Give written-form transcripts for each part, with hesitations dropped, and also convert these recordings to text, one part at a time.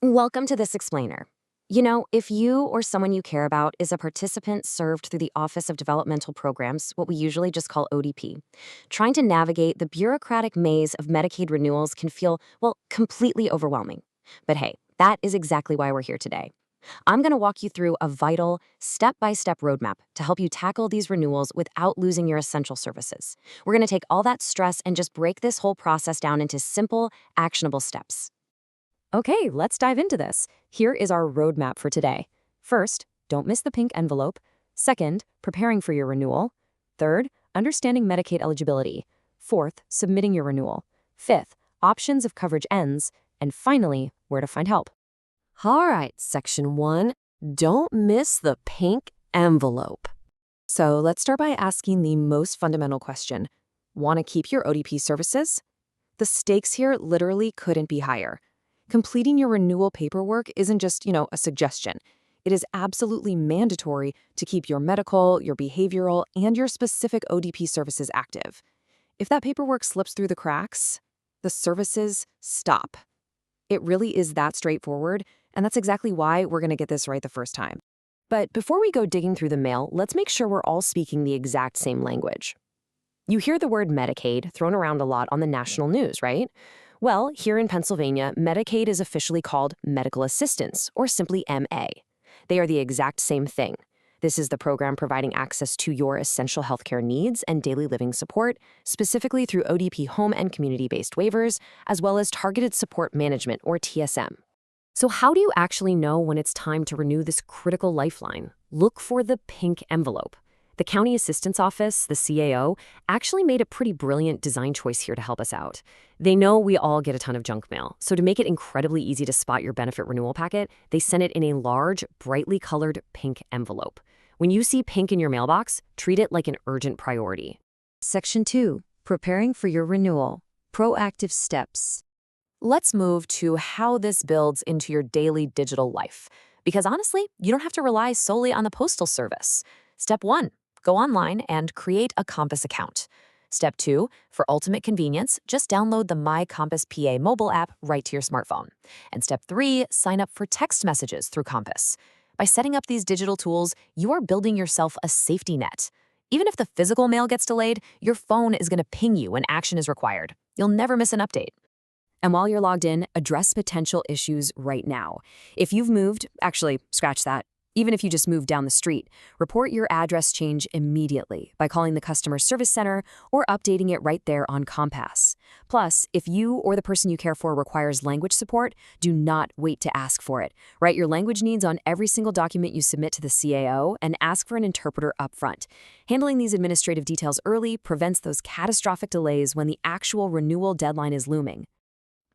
Welcome to this explainer. You know, if you or someone you care about is a participant served through the Office of Developmental Programs, what we usually just call ODP, trying to navigate the bureaucratic maze of Medicaid renewals can feel, well, completely overwhelming. But hey, that is exactly why we're here today. I'm going to walk you through a vital, step-by-step roadmap to help you tackle these renewals without losing your essential services. We're going to take all that stress and just break this whole process down into simple, actionable steps. Okay, let's dive into this. Here is our roadmap for today. First, don't miss the pink envelope. Second, preparing for your renewal. Third, understanding Medicaid eligibility. Fourth, submitting your renewal. Fifth, options if coverage ends. And finally, where to find help. All right, section 1, don't miss the pink envelope. So let's start by asking the most fundamental question. Want to keep your ODP services? The stakes here literally couldn't be higher. Completing your renewal paperwork isn't just, a suggestion. It is absolutely mandatory to keep your medical, your behavioral, and your specific ODP services active. If that paperwork slips through the cracks, the services stop. It really is that straightforward, and that's exactly why we're going to get this right the first time. But before we go digging through the mail, let's make sure we're all speaking the exact same language. You hear the word Medicaid thrown around a lot on the national news, right? Well, here in Pennsylvania, Medicaid is officially called medical assistance, or simply MA. They are the exact same thing. This is the program providing access to your essential healthcare needs and daily living support, specifically through ODP home and community-based waivers, as well as targeted support management, or TSM. So how do you actually know when it's time to renew this critical lifeline? Look for the pink envelope. The County Assistance Office, the CAO, actually made a pretty brilliant design choice here to help us out. They know we all get a ton of junk mail, so to make it incredibly easy to spot your benefit renewal packet, they sent it in a large, brightly colored pink envelope. When you see pink in your mailbox, treat it like an urgent priority. Section 2, preparing for your renewal. Proactive steps. Let's move to how this builds into your daily digital life. Because honestly, you don't have to rely solely on the Postal Service. Step 1. Go online and create a Compass account. Step 2, for ultimate convenience, just download the My Compass PA mobile app right to your smartphone. And step 3, sign up for text messages through Compass. By setting up these digital tools, you are building yourself a safety net. Even if the physical mail gets delayed, your phone is going to ping you when action is required. You'll never miss an update. And while you're logged in, address potential issues right now. If you've moved, actually, scratch that. Even if you just moved down the street, report your address change immediately by calling the customer service center or updating it right there on Compass. Plus, if you or the person you care for requires language support, do not wait to ask for it. Write your language needs on every single document you submit to the CAO and ask for an interpreter upfront. Handling these administrative details early prevents those catastrophic delays when the actual renewal deadline is looming.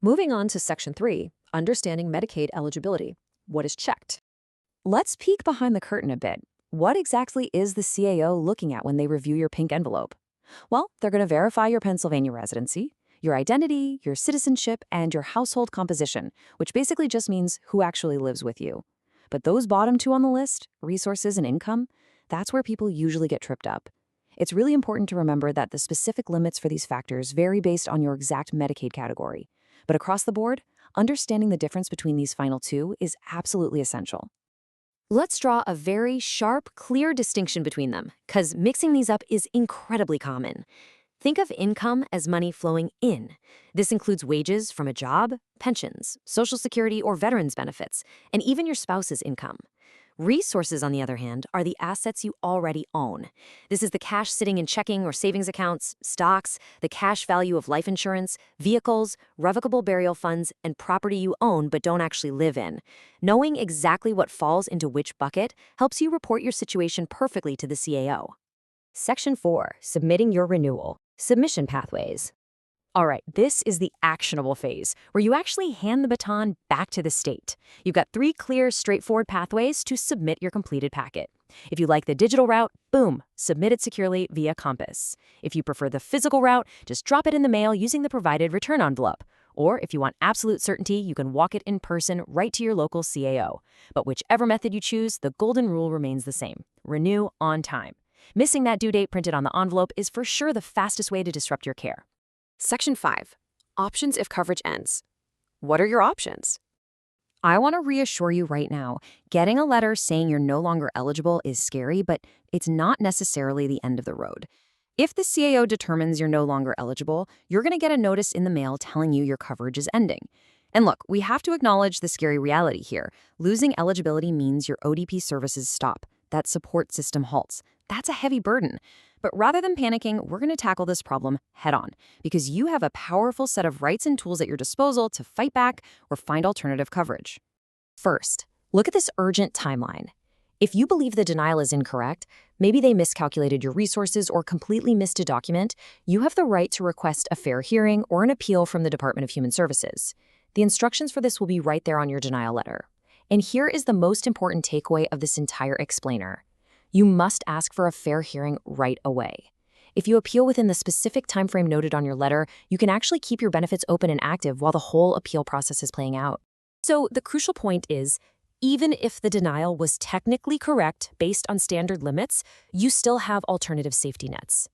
Moving on to Section 3, understanding Medicaid eligibility. What is checked? Let's peek behind the curtain a bit. What exactly is the CAO looking at when they review your pink envelope? Well, they're going to verify your Pennsylvania residency, your identity, your citizenship, and your household composition, which basically just means who actually lives with you. But those bottom two on the list, resources and income, that's where people usually get tripped up. It's really important to remember that the specific limits for these factors vary based on your exact Medicaid category. But across the board, understanding the difference between these final two is absolutely essential. Let's draw a very sharp, clear distinction between them, because mixing these up is incredibly common. Think of income as money flowing in. This includes wages from a job, pensions, Social Security or veterans benefits, and even your spouse's income. Resources, on the other hand, are the assets you already own. This is the cash sitting in checking or savings accounts, stocks, the cash value of life insurance, vehicles, revocable burial funds, and property you own but don't actually live in. Knowing exactly what falls into which bucket helps you report your situation perfectly to the CAO. Section 4, submitting your renewal. Submission pathways. All right, this is the actionable phase, where you actually hand the baton back to the state. You've got 3 clear, straightforward pathways to submit your completed packet. If you like the digital route, boom, submit it securely via Compass. If you prefer the physical route, just drop it in the mail using the provided return envelope. Or if you want absolute certainty, you can walk it in person right to your local CAO. But whichever method you choose, the golden rule remains the same. Renew on time. Missing that due date printed on the envelope is for sure the fastest way to disrupt your care. Section 5. Options if coverage ends. What are your options? I want to reassure you right now. Getting a letter saying you're no longer eligible is scary, but it's not necessarily the end of the road. If the CAO determines you're no longer eligible, you're going to get a notice in the mail telling you your coverage is ending. And look, we have to acknowledge the scary reality here. Losing eligibility means your ODP services stop. That support system halts. That's a heavy burden. But rather than panicking, we're going to tackle this problem head on because you have a powerful set of rights and tools at your disposal to fight back or find alternative coverage. First, look at this urgent timeline. If you believe the denial is incorrect, maybe they miscalculated your resources or completely missed a document, you have the right to request a fair hearing or an appeal from the Department of Human Services. The instructions for this will be right there on your denial letter. And here is the most important takeaway of this entire explainer. You must ask for a fair hearing right away. If you appeal within the specific timeframe noted on your letter, you can actually keep your benefits open and active while the whole appeal process is playing out. So the crucial point is, even if the denial was technically correct based on standard limits, you still have alternative safety nets.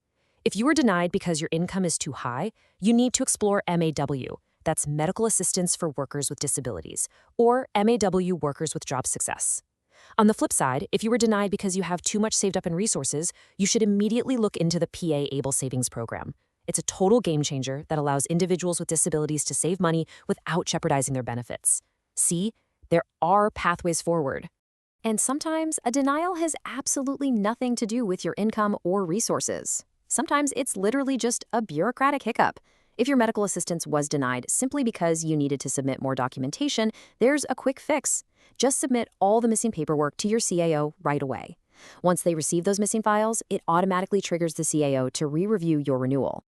If you were denied because your income is too high, you need to explore MAW. That's Medical Assistance for Workers with Disabilities, or MAW Workers with Job Success. On the flip side, if you were denied because you have too much saved up in resources, you should immediately look into the PA Able Savings Program. It's a total game changer that allows individuals with disabilities to save money without jeopardizing their benefits. See, there are pathways forward. And sometimes a denial has absolutely nothing to do with your income or resources. Sometimes it's literally just a bureaucratic hiccup. If your medical assistance was denied simply because you needed to submit more documentation, there's a quick fix. Just submit all the missing paperwork to your CAO right away. Once they receive those missing files, it automatically triggers the CAO to re-review your renewal.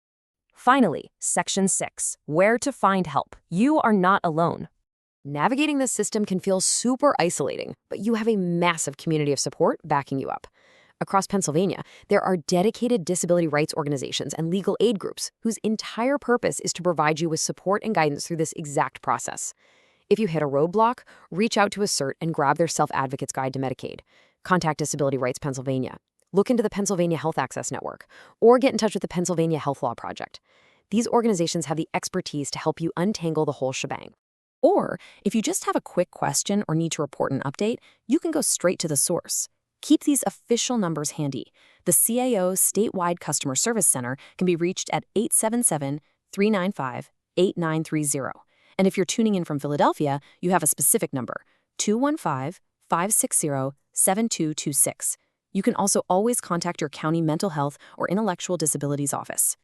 Finally, Section 6, Where to Find Help. You are not alone. Navigating this system can feel super isolating, but you have a massive community of support backing you up. Across Pennsylvania, there are dedicated disability rights organizations and legal aid groups whose entire purpose is to provide you with support and guidance through this exact process. If you hit a roadblock, reach out to ASSERT and grab their Self-Advocate's Guide to Medicaid. Contact Disability Rights Pennsylvania. Look into the Pennsylvania Health Access Network, or get in touch with the Pennsylvania Health Law Project. These organizations have the expertise to help you untangle the whole shebang. Or, if you just have a quick question or need to report an update, you can go straight to the source. Keep these official numbers handy. The CAO Statewide Customer Service Center can be reached at 877-395-8930. And if you're tuning in from Philadelphia, you have a specific number, 215-560-7226. You can also always contact your county mental health or intellectual disabilities office.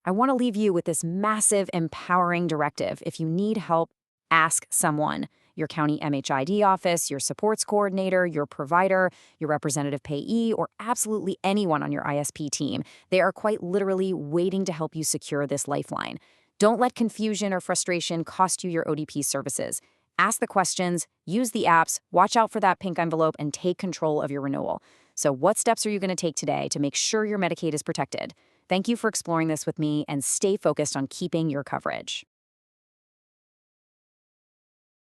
I want to leave you with this massive, empowering directive. If you need help, ask someone. Your county MHID office, your supports coordinator, your provider, your representative payee, or absolutely anyone on your ISP team. They are quite literally waiting to help you secure this lifeline. Don't let confusion or frustration cost you your ODP services. Ask the questions, use the apps, watch out for that pink envelope, and take control of your renewal. So what steps are you going to take today to make sure your Medicaid is protected? Thank you for exploring this with me, and stay focused on keeping your coverage.